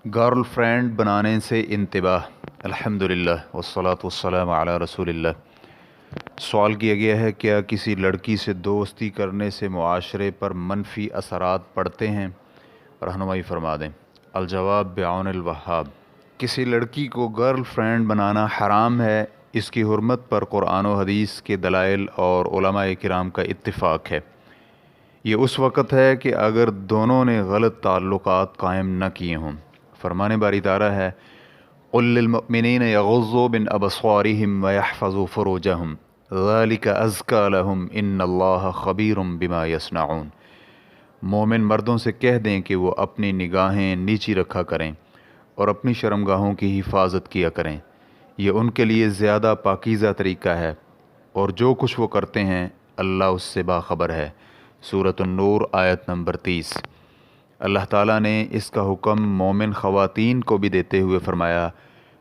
Girl friend بنانے سے انتباہ۔ الحمدللہ والصلاة والسلام علی رسول اللہ۔ سوال کیا گیا ہے، کیا کسی لڑکی سے دوستی کرنے سے معاشرے پر منفی اثرات پڑتے ہیں؟ رہنمائی فرما دیں۔ الجواب بعون الوہاب۔ کسی لڑکی کو گرل فرینڈ بنانا حرام ہے، اس کی حرمت پر قرآن و حدیث کے دلائل اور علماء کرام کا اتفاق ہے۔ یہ اس وقت ہے کہ اگر دونوں نے غلط تعلقات قائم نہ کیے ہوں۔ فرمان باری تعالیٰ ہے، قُل لِّلْمُؤْمِنِينَ يَغُضُّوا مِنْ أَبْصَارِهِمْ وَيَحْفَظُوا فُرُوجَهُمْ ذَلِكَ أَزْكَىٰ لَهُمْ إِنَّ اللَّهَ خَبِيرٌ بِمَا يَصْنَعُونَ۔ مومن مردوں سے کہہ دیں کہ وہ اپنی نگاہیں نیچی رکھا کریں اور اپنی شرمگاہوں کی حفاظت کیا کریں، یہ ان کے لیے زیادہ پاکیزہ طریقہ ہے، اور جو کچھ وہ کرتے ہیں اللہ اس سے باخبر ہے۔ سورۃ النور آیت نمبر 30۔ اللہ تعالیٰ نے اس کا حکم مومن خواتین کو بھی دیتے ہوئے فرمایا،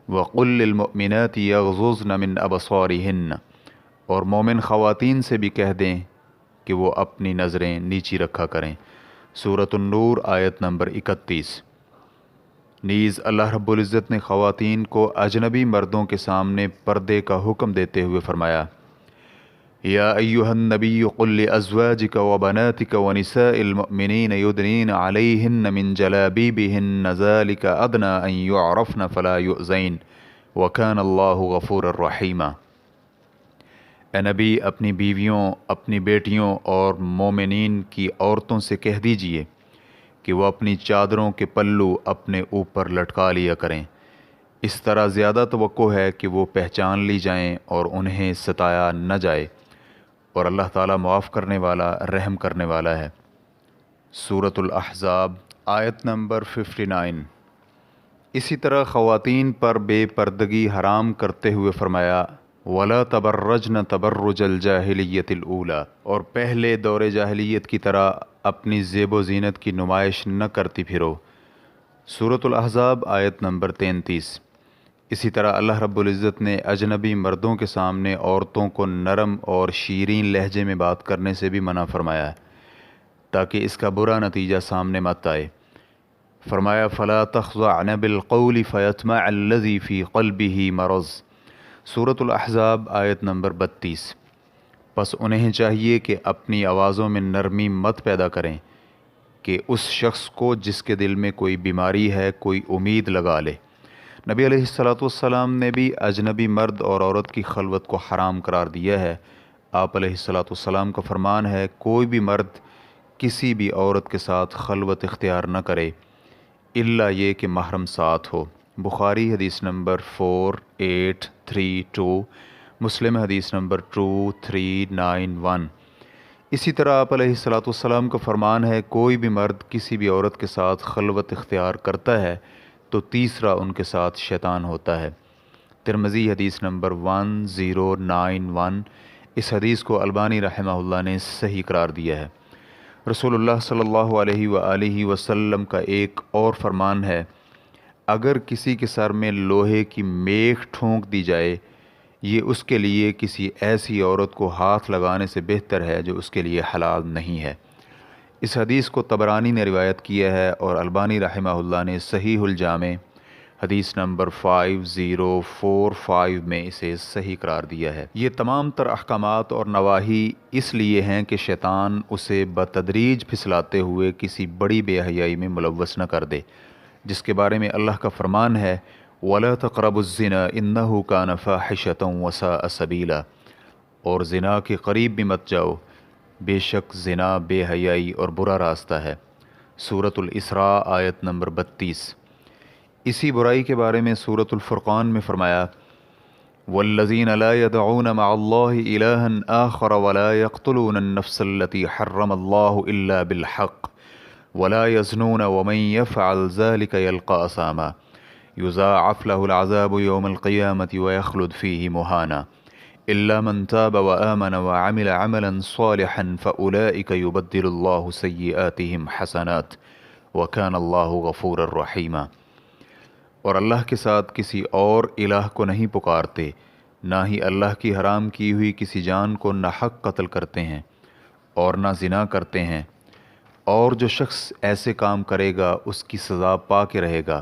وَقُل لِّلْمُؤْمِنَاتِ يَغْضُضْنَ مِنْ أَبْصَارِهِنَّ، اور مومن خواتین سے بھی کہہ دیں کہ وہ اپنی نظریں نیچی رکھا کریں۔ سورۃ النور آیت نمبر 31۔ نیز اللہ رب العزت نے خواتین کو اجنبی مردوں کے سامنے پردے کا حکم دیتے ہوئے فرمایا، یا ایہا النبی قل لأزواجک وبناتک ونساء المؤمنین یدنین علیہن من جلابیبہن ذالک ادنی ان یعرفن فلا یؤذین وکان اللہ غفورا رحیما۔ اے نبی، اپنی بیویوں، اپنی بیٹیوں اور مومنین کی عورتوں سے کہہ دیجئے کہ وہ اپنی چادروں کے پلو اپنے اوپر لٹکا لیا کریں، اس طرح زیادہ توقع ہے کہ وہ پہچان لی جائیں اور انہیں ستایا نہ جائے، اور اللہ تعالیٰ معاف کرنے والا، رحم کرنے والا ہے۔ سورۃ الاحزاب آیت نمبر 59۔ اسی طرح خواتین پر بے پردگی حرام کرتے ہوئے فرمایا، وَلَا تَبَرَّجْنَ تَبَرُّجَ الْجَاهِلِيَّةِ الْأُولَى، اور پہلے دور جاہلیت کی طرح اپنی زیب و زینت کی نمائش نہ کرتی پھرو۔ سورۃ الاحزاب آیت نمبر 33۔ اسی طرح اللہ رب العزت نے اجنبی مردوں کے سامنے عورتوں کو نرم اور شیرین لہجے میں بات کرنے سے بھی منع فرمایا ہے، تاکہ اس کا برا نتیجہ سامنے مت آئے۔ فرمایا، فَلَا تَخْضَعْنَ بِالْقَوْلِ فَيَطْمَعَ الَّذِي فِي قَلْبِهِ مَرَضٌ۔ سورۃ الاحزاب آیت نمبر 32۔ پس انہیں چاہیے کہ اپنی آوازوں میں نرمی مت پیدا کریں کہ اس شخص کو جس کے دل میں کوئی بیماری ہے کوئی امید لگا لے۔ نبی علیہ السلام نے بھی اجنبی مرد اور عورت کی خلوت کو حرام قرار دیا ہے۔ آپ علیہ السلام کا فرمان ہے، کوئی بھی مرد کسی بھی عورت کے ساتھ خلوت اختیار نہ کرے الا یہ کہ محرم ساتھ ہو۔ بخاری حدیث نمبر 4832، مسلم حدیث نمبر 2391۔ اسی طرح آپ علیہ السلام کا فرمان ہے، کوئی بھی مرد کسی بھی عورت کے ساتھ خلوت اختیار کرتا ہے تو تیسرا ان کے ساتھ شیطان ہوتا ہے۔ ترمذی حدیث نمبر 1091۔ اس حدیث کو البانی رحمہ اللہ نے صحیح قرار دیا ہے۔ رسول اللہ صلی اللہ علیہ وآلہ وسلم کا ایک اور فرمان ہے، اگر کسی کے سر میں لوہے کی میخ ٹھونک دی جائے، یہ اس کے لیے کسی ایسی عورت کو ہاتھ لگانے سے بہتر ہے جو اس کے لیے حلال نہیں ہے۔ اس حدیث کو طبرانی نے روایت کیا ہے اور البانی رحمہ اللہ نے صحیح الجامع حدیث نمبر 5045 میں اسے صحیح قرار دیا ہے۔ یہ تمام تر احکامات اور نواہی اس لیے ہیں کہ شیطان اسے بتدریج پھسلاتے ہوئے کسی بڑی بے حیائی میں ملوث نہ کر دے، جس کے بارے میں اللہ کا فرمان ہے، وَلَا تَقْرَبُوا الزِّنَا إِنَّهُ كَانَ فَاحِشَةً وَسَاءَ سَبِيلًا، اور زنا کے قریب بھی مت جاؤ، بے شک زنا بے حیائی اور برا راستہ ہے۔ سورۃ الاسراء آیت نمبر 32۔ اسی برائی کے بارے میں سورۃ الفرقان میں فرمایا، وَالَّذِينَ لَا يَدْعُونَ مَعَ اللَّهِ إِلَٰهًا آخَرَ وَلَا يَقْتُلُونَ النَّفْسَ الَّتِي حَرَّمَ اللَّهُ إِلَّا بِالْحَقِّ وَلَا يَزْنُونَ وَمَن يَفْعَلْ ذَلِكَ يَلْقَ أَثَامًا يُضَاعَفْ لَهُ الْعَذَابُ يَوْمَ الْقِيَامَةِ وَيَخْلُدْ فِيهِ مُهَانًا إِلَّا مَن تَابَ وَآمَنَ وَعَمِلَ عَمَلًا صَالِحًا فَأُولَٰئِكَ يُبَدِّلُ اللَّهُ سَيِّئَاتِهِمْ حَسَنَاتٍ وَكَانَ اللَّهُ غَفُورًا رَحِيمًا۔ اور اللہ کے ساتھ کسی اور الہ کو نہیں پکارتے، نہ ہی اللہ کی حرام کی ہوئی کسی جان کو ناحق قتل کرتے ہیں اور نہ زنا کرتے ہیں، اور جو شخص ایسے کام کرے گا اس کی سزا پا کے رہے گا۔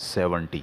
70।